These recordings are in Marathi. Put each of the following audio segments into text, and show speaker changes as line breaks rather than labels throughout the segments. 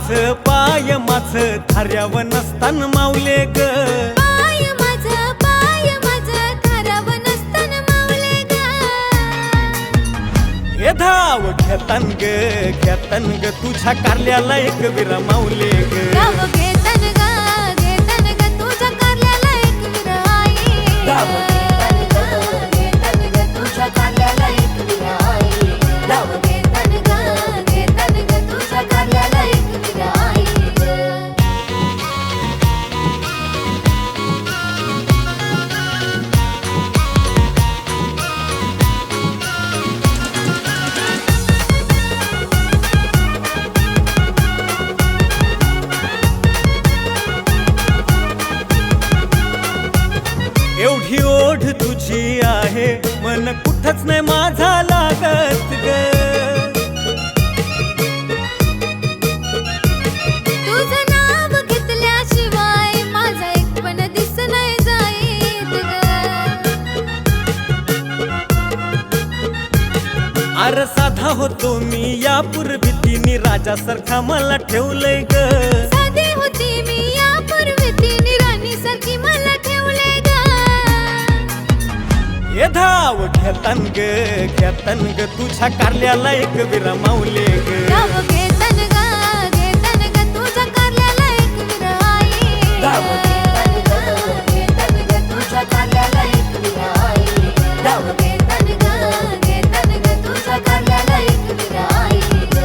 पाय माझं थाऱ्याव नसतान माऊले ग,
पाय माझं थाऱ्याव नसतान माऊले ग.
हे धाव घेतन ग तुझ्या कारल्याला एक विरा माऊले ग.
धाव घेतन ग तुझ्या कारल्याला एक विरा आई.
धाव घेतन ग तुझ्या कारल्याला एक विरा आई. धाव घेतन ग तुझ्या कारल्याला एक विरा आई ग.
एवढी ओढ तुझी आहे मन कुठच नाही माझा लागत ग.
तुझं नाव घेतल्याशिवाय माझा एक पण दिस नाही जाईत ग.
अरे साधा होतो मी यापूर्वी तिने राजासारखा मला ठेवलंय ग.
साधी होती मी यापूर्वी तिने राणीसारखी मला ठेवले ग.
हे धाव घेतन ग तुझ्या कारल्याला एक विरा माऊले ग.
धाव घेतन ग तुझ्या कारल्याला एक विरा आई.
धाव घेतन ग तुझ्या कारल्याला एक विरा आई. धाव घेतन ग तुझ्या कारल्याला एक विरा आई ग.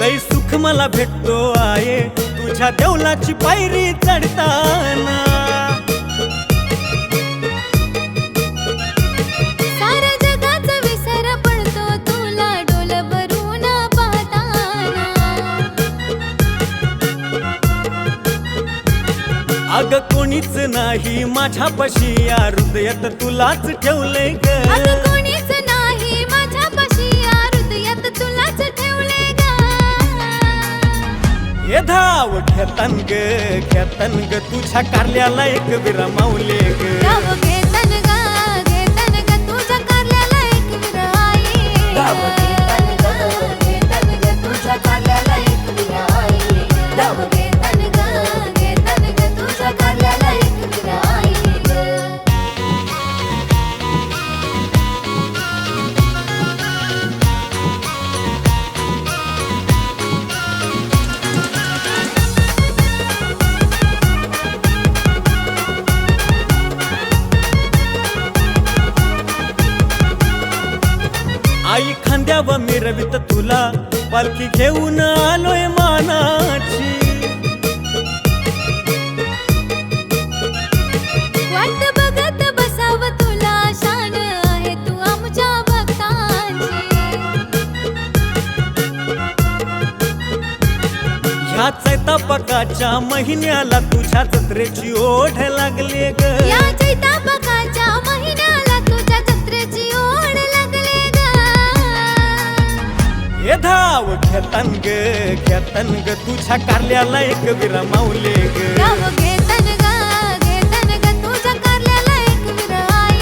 लय सुख मला भेटतो आहे तुझ्या देवलाची पायरी चढताना.
साऱ्या जगाचा विसर पडतो तुला डोल भरून पाहताना.
अग कोणीच नाही माझ्यापाशी या हृदयात तुलाच ठेवलंय ग.
अगं कोणीच नाही माझ्यापाशी या हृदयात तुलाच ठेवले ग.
हे धाव घेतन ग तुझ्या कारल्याला एक विरा माऊले ग.
धाव घेतन ग तुझ्या कारल्याला एक विरा आई.
धाव घेतन ग तुझ्या कारल्याला एक विरा आई. धाव घेतन ग तुझ्या कारल्याला एक विरा आई ग.
आई खांद्यावर मिरवित तुला पालखी घेऊन आलोय मानाची.
वाट बघत बसाव तुला शान आहे तू आमच्या भक्तांची.
ह्या चैतापकाच्या महिन्याला तुझ्या जत्रेची ओढ लागली ग.
या चैतापकाच्या महिन्याला तुझ्या जत्रेची ओढ लागले ग.
हे धाव घेतन ग तुझ्या कारल्याला एक विरा माऊले ग.
धाव घेतन ग तुझ्या कारल्याला एक विरा आई.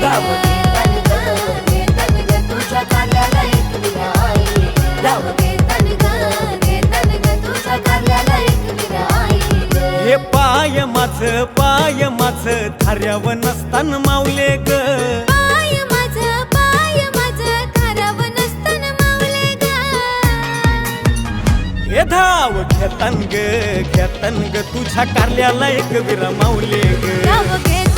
धाव घेतन ग तुझ्या कारल्याला एक विरा आई. धाव घेतन ग तुझ्या कारल्याला एक विरा आई ग.
हे पाय माझं थाऱ्याव नसतान माऊले ग.
पाय माझं थाऱ्याव नसतान माऊले ग.
हे धाव घेतन ग तुझ्या कारल्याला एक विरा माऊले ग.
धाव घेतन